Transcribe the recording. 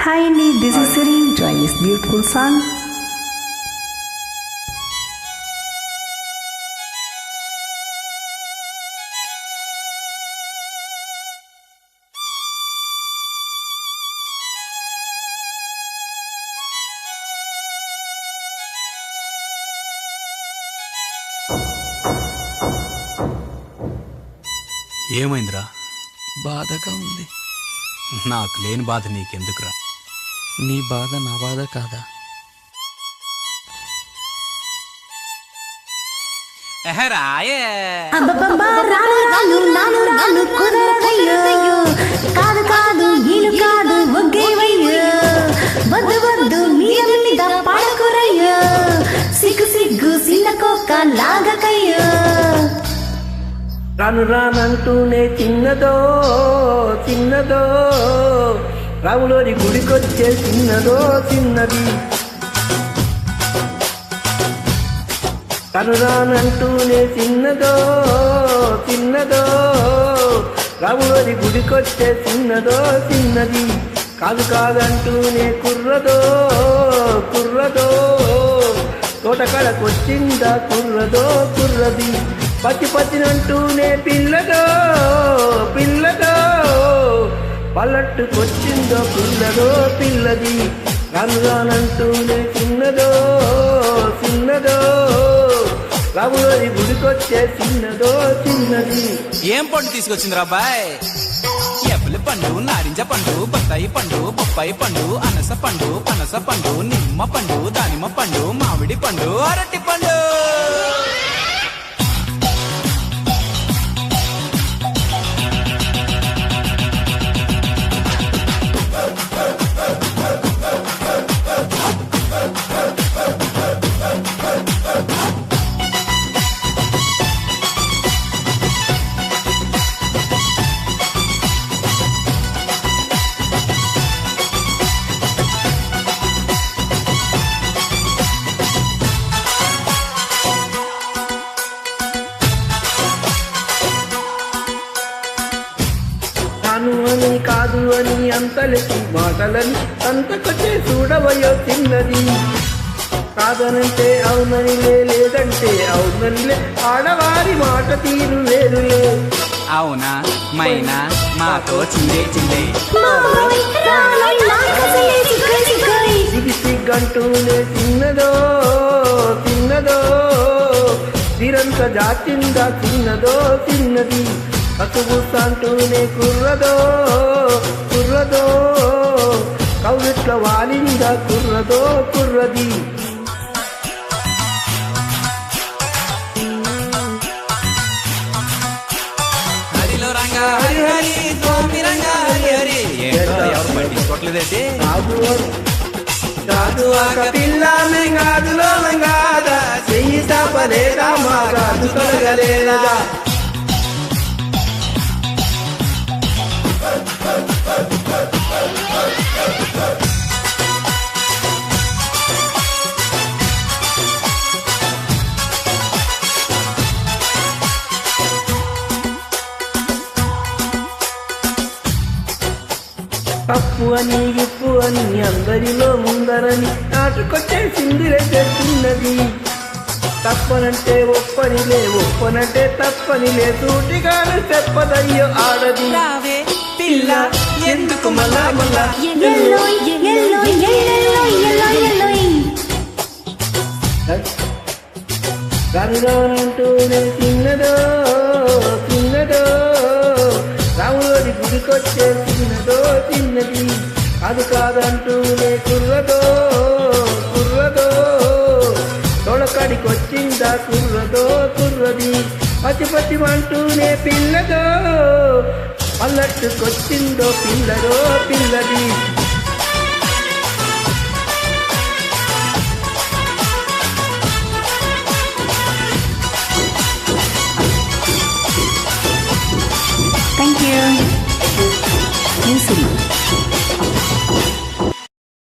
Hi Andy, this is Siri. Enjoy this beautiful song. ఏమైందిరా? బాధగా ఉంది. నాకు లేని బాధ నీకెందుకురా? నీ బాధ నా బాధ కాదా? రాయే అబ్బబ్బబ్బా, రాను రాను నాను రాను కుదరదయ్యో, కాదు కాదు ఈలు కాదు ఒగ్గేవయ్యో, వద్దు వద్దు మీద మీద పడకురయ్యో, సిగ్గు సిగ్గు సిన్న కోక లాగకయ్యో. రాను రానంటూనే చిన్నదో చిన్నదో, రాములోని గుడికొచ్చే చిన్నదో చిన్నది. రాను రానంటూనే చిన్నదో చిన్నదో, రాములోని గుడికొచ్చే చిన్నదో చిన్నది. కాదు కాదంటూనే కుర్రదో కుర్రదో, తోటకడకొచ్చిందా కుర్రదో కుర్రది. పచ్చి పచ్చినంటూనే పిల్లదో పిల్లదో, పల్లట్టుకొచ్చిందో పిల్లదో పిల్లది. రాను రానంటూనే చిన్నదో చిన్నదో, రాములోని గుడికొచ్చే చిన్నదో చిన్నది. ఏం పండు తీసుకొచ్చిందిరా అబ్బాయ్? ఎప్పలి పండు, నారింజ పండు, బత్తాయి పండు, బొప్పాయి పండు, అనస పండు, పనస పండు, నిమ్మ పండు, దానిమ్మ పండు, మామిడి పండు, అరటి పండు. కాను అని కాదు అని అంతలకి మాటలని అంతకొచ్చే చూడవయో చిన్నది. కాదనంటే అవునని లేదంటే అవుననిలే, ఆడవారి మాట తీరు వేరులే. అవునా మైనా మాతో చిందే చిందే, సిగి సిగ్గంటూనే చిన్నదో చిన్నదో, తీరంత జాచిందా చిన్నదో చిన్నది. కసుబుసంటూనే కుర్రదో కుర్రదో, కౌగిట్ల వాలిందా కుర్రదో కుర్రది. హరిలో రంగా హరి హరి, స్వామి రంగా హరి హరి. ఏంటో ఎవరు పట్టించుకోవట్లేదేంటి? కాదు ఆక పిల్ల మెంగాదులో మెంగాదా, చెయ్యి తపలేదా మా కాదు తొలగలేదా. తప్పు అని ఇప్పు అని అందరిలో ముందరని నాటుకొచ్చే సిందిరే చేస్తున్నది. తప్పనంటే ఒప్పనిలే ఒప్పనంటే తప్పనిలే, సూటిగాను చెప్పదయ్యో ఆడది. రావే పిల్ల ఎందుకు మళ్ళా మళ్ళా, రానురానంటూనే చిన్నదో చిన్నదో, రాములోని గుడికొచ్చే చిన్నదో చిన్నది. అది కాదంటూనే కుర్రదో కుర్రదో, తొడకడికొచ్చిందా కుర్రదో కుర్రది. పచ్చి పచ్చిమంటూనే పిల్లదో, పల్లట్టుకొచ్చిందో పిల్లదో పిల్లది.